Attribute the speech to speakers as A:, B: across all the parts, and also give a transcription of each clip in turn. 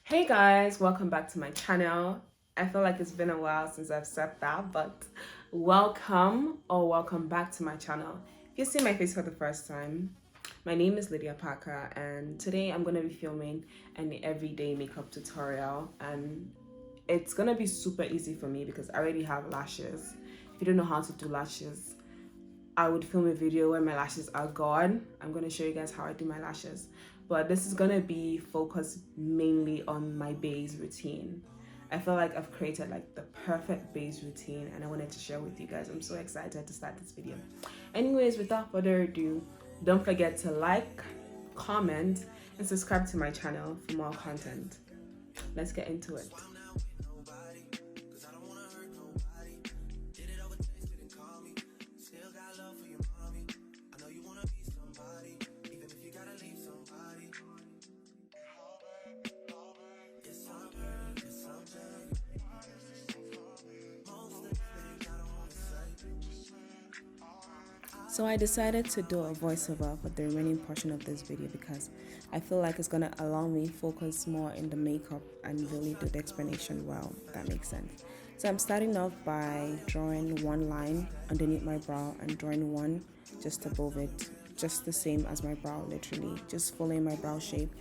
A: Hey guys, welcome back to my channel. I feel like it's been a while since I've said that, but welcome back to my channel. If you see my face for the first time, my name is Lydia Parker and today I'm going to be filming an everyday makeup tutorial, and it's going to be super easy for me because I already have lashes. If you don't know how to do lashes, I would film a video where my lashes are gone. I'm going to show you guys how I do my lashes. But this is going to be focused mainly on my base routine. I feel like I've created like the perfect base routine and I wanted to share with you guys. I'm so excited to start this video. Anyways, without further ado, don't forget to like, comment, and subscribe to my channel for more content. Let's get into it. So I decided to do a voiceover for the remaining portion of this video because I feel like it's gonna allow me focus more in the makeup and really do the explanation well, if that makes sense. So I'm starting off by drawing one line underneath my brow and drawing one just above it, just the same as my brow, literally, just following my brow shape.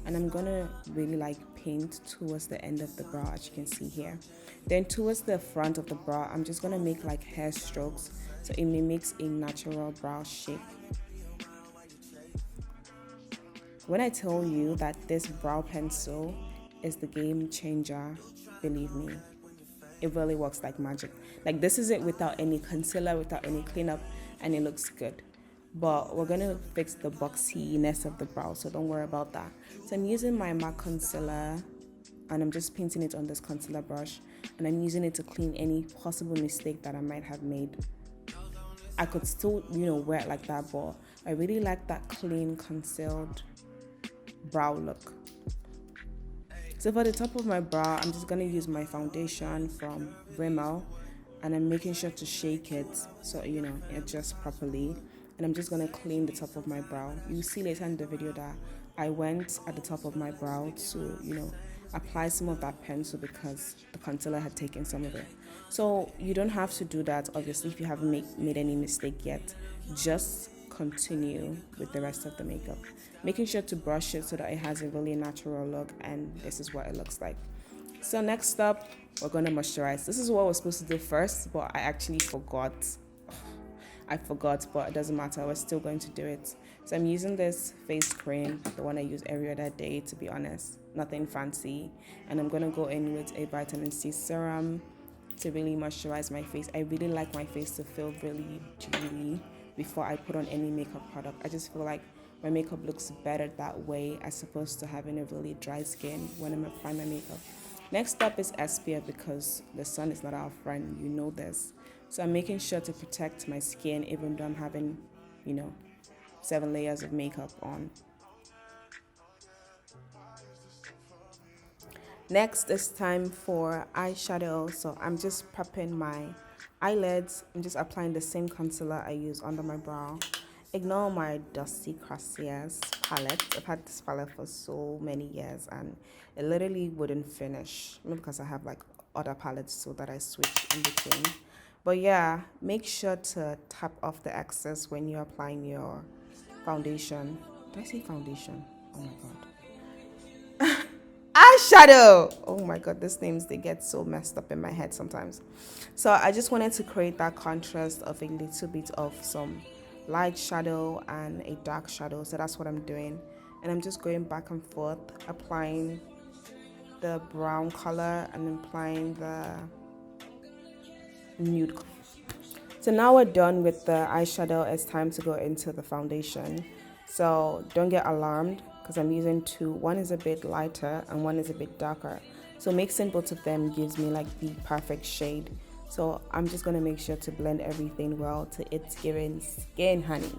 A: And I'm gonna really like paint towards the end of the brow, as you can see here. Then towards the front of the brow, I'm just gonna make like hair strokes so it mimics a natural brow shape. When I tell you that this brow pencil is the game changer, believe me, it really works like magic. Like, this is it without any concealer, without any cleanup, and it looks good. But we're gonna fix the boxiness of the brow, so don't worry about that. So I'm using my MAC concealer and I'm just painting it on this concealer brush, and I'm using it to clean any possible mistake that I might have made. I could still, wear it like that, but I really like that clean, concealed brow look. So for the top of my brow, I'm just going to use my foundation from Rimmel, and I'm making sure to shake it so, it adjusts properly. And I'm just going to clean the top of my brow. You'll see later in the video that I went at the top of my brow to, apply some of that pencil because the concealer had taken some of it. So you don't have to do that, obviously, if you haven't made any mistake yet. Just continue with the rest of the makeup, making sure to brush it so that it has a really natural look, and this is what it looks like. So next up, we're going to moisturize. This is what we're supposed to do first, but I actually forgot. But it doesn't matter. We're still going to do it. So I'm using this face cream, the one I use every other day, to be honest. Nothing fancy. And I'm going to go in with a vitamin C serum to really moisturize my face. I really like my face to feel really dewy before I put on any makeup product. I just feel like my makeup looks better that way as opposed to having a really dry skin when I'm applying my makeup. Next up is SPF because the sun is not our friend, you know this. So I'm making sure to protect my skin even though I'm having, 7 layers of makeup on. Next it's time for eyeshadow. So I'm just prepping my eyelids. I'm just applying the same concealer I use under my brow. Ignore my dusty Crasiers palette. I've had this palette for so many years and it literally wouldn't finish. Maybe because I have like other palettes so that I switch in between. But yeah, make sure to tap off the excess when you're applying your foundation. Did I say foundation? Oh my god. Eyeshadow! Oh my god, these names, they get so messed up in my head sometimes. So I just wanted to create that contrast of a little bit of some light shadow and a dark shadow. So that's what I'm doing. And I'm just going back and forth, applying the brown color and applying the nude. So now we're done with the eyeshadow. It's time to go into the foundation. So don't get alarmed because I'm using two. One is a bit lighter and one is a bit darker. So mixing both of them gives me like the perfect shade. So I'm just going to make sure to blend everything well to it's giving skin honey.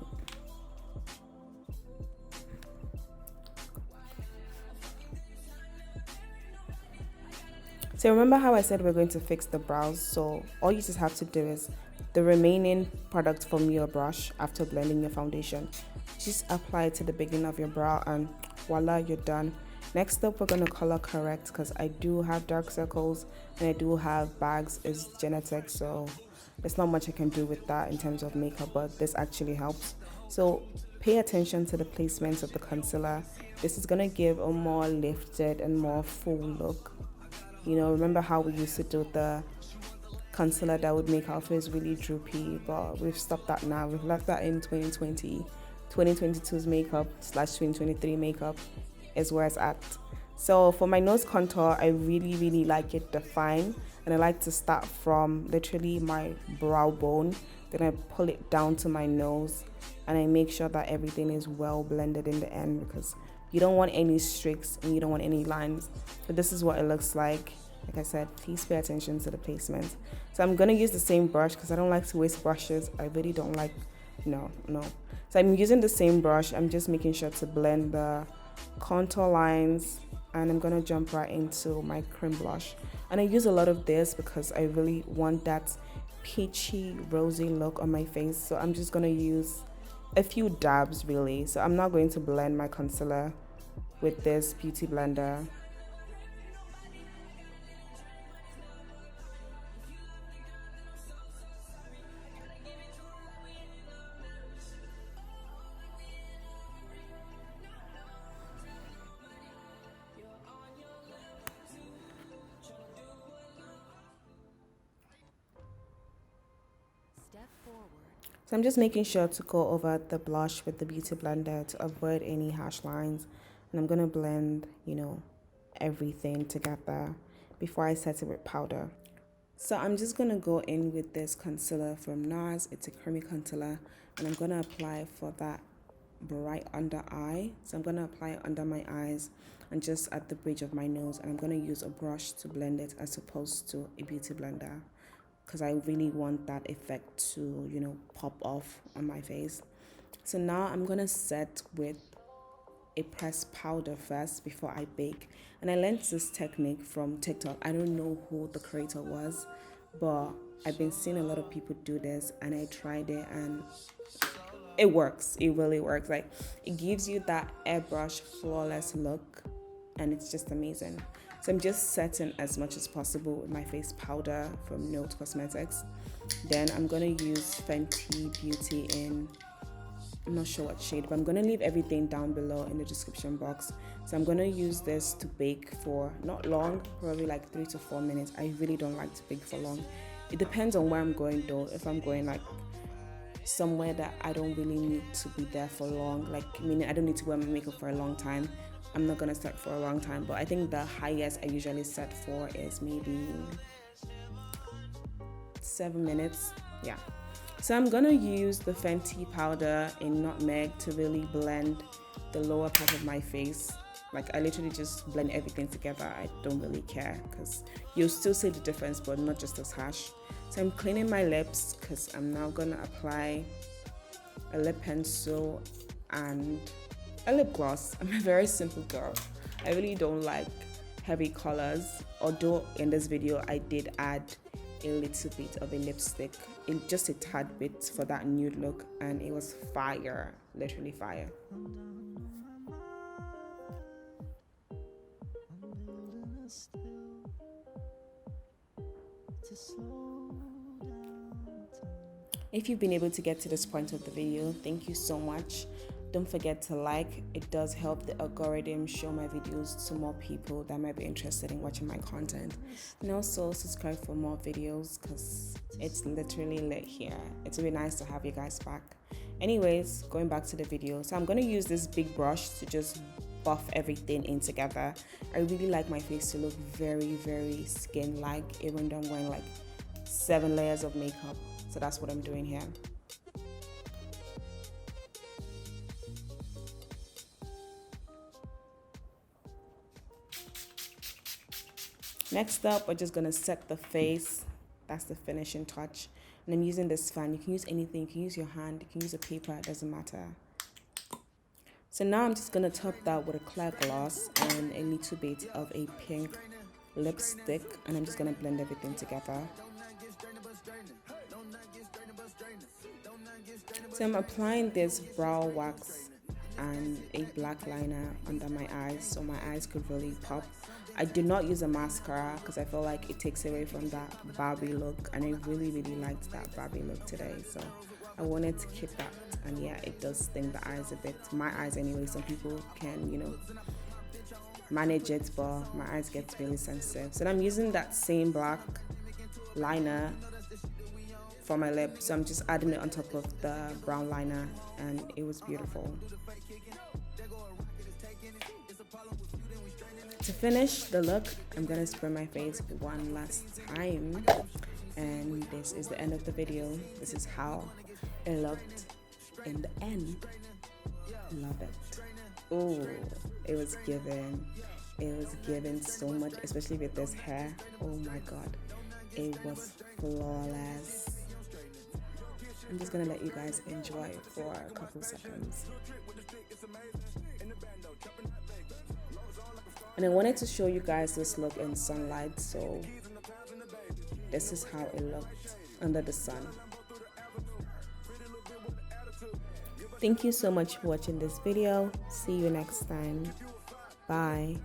A: So remember how I said we're going to fix the brows? So all you just have to do is the remaining product from your brush after blending your foundation, just apply it to the beginning of your brow and voila, you're done. Next up, we're going to color correct because I do have dark circles and I do have bags. It's genetic, so there's not much I can do with that in terms of makeup, but this actually helps. So pay attention to the placements of the concealer. This is going to give a more lifted and more full look. You know, remember how we used to do the concealer that would make our face really droopy, but we've stopped that now. We've left that in 2020. 2022's makeup / 2023 makeup is where it's at. So for my nose contour, I really like it defined, and I like to start from literally my brow bone, then I pull it down to my nose, and I make sure that everything is well blended in the end, because you don't want any streaks and you don't want any lines. So this is what it looks like. Like I said, please pay attention to the placement. So I'm gonna use the same brush because I don't like to waste brushes. I really don't like, no. So I'm using the same brush. I'm just making sure to blend the contour lines, and I'm gonna jump right into my cream blush. And I use a lot of this because I really want that peachy, rosy look on my face. So I'm just gonna use a few dabs really. So I'm not going to blend my concealer with this beauty blender. So I'm just making sure to go over the blush with the beauty blender to avoid any harsh lines. And I'm going to blend, you know, everything together before I set it with powder. So I'm just going to go in with this concealer from NARS. It's a creamy concealer. And I'm going to apply for that bright under eye. So I'm going to apply it under my eyes and just at the bridge of my nose. And I'm going to use a brush to blend it as opposed to a beauty blender, because I really want that effect to, you know, pop off on my face. So now I'm gonna set with a pressed powder first before I bake. And I learned this technique from TikTok. I don't know who the creator was, but I've been seeing a lot of people do this, and I tried it and it works. It really works. Like, it gives you that airbrush flawless look, and it's just amazing. So I'm just setting as much as possible with my face powder from Note Cosmetics. Then I'm going to use Fenty Beauty in, I'm not sure what shade, but I'm going to leave everything down below in the description box. So I'm going to use this to bake for not long, probably like 3 to 4 minutes. I really don't like to bake for long. It depends on where I'm going though. If I'm going like somewhere that I don't really need to be there for long, like meaning I don't need to wear my makeup for a long time, I'm not gonna set for a long time. But I think the highest I usually set for is maybe 7 minutes. Yeah. So I'm gonna use the Fenty powder in Nutmeg to really blend the lower part of my face. Like, I literally just blend everything together. I don't really care because you'll still see the difference, but not just as harsh. So I'm cleaning my lips because I'm now gonna apply a lip pencil and a lip gloss. I'm a very simple girl. I really don't like heavy colors, although in this video I did add a little bit of a lipstick, in just a tad bit for that nude look, and it was fire, literally fire. If you've been able to get to this point of the video, thank you so much. Don't forget to like. It does help the algorithm show my videos to more people that might be interested in watching my content. And also subscribe for more videos because it's literally lit here. It's really nice to have you guys back. Anyways, going back to the video. So I'm going to use this big brush to just buff everything in together. I really like my face to look very, very skin-like, even though I'm wearing like 7 layers of makeup. So that's what I'm doing here. Next up, we're just gonna set the face. That's the finishing touch. And I'm using this fan. You can use anything. You can use your hand. You can use a paper. It doesn't matter. So now I'm just gonna top that with a clear gloss and a little bit of a pink lipstick. And I'm just gonna blend everything together. So I'm applying this brow wax and a black liner under my eyes so my eyes could really pop. I did not use a mascara because I feel like it takes away from that Barbie look, and I really liked that Barbie look today, so I wanted to keep that. And yeah, it does sting the eyes a bit, my eyes anyway. Some people can, you know, manage it, but my eyes get really sensitive. So I'm using that same black liner for my lip, so I'm just adding it on top of the brown liner, and it was beautiful. To finish the look, I'm gonna spray my face one last time, and this is the end of the video. This is how it looked in the end. Love it. Oh, it was given so much, especially with this hair. Oh my god, it was flawless. I'm just gonna let you guys enjoy it for a couple seconds. And I wanted to show you guys this look in sunlight, so this is how it looked under the sun. Thank you so much for watching this video. See you next time. Bye.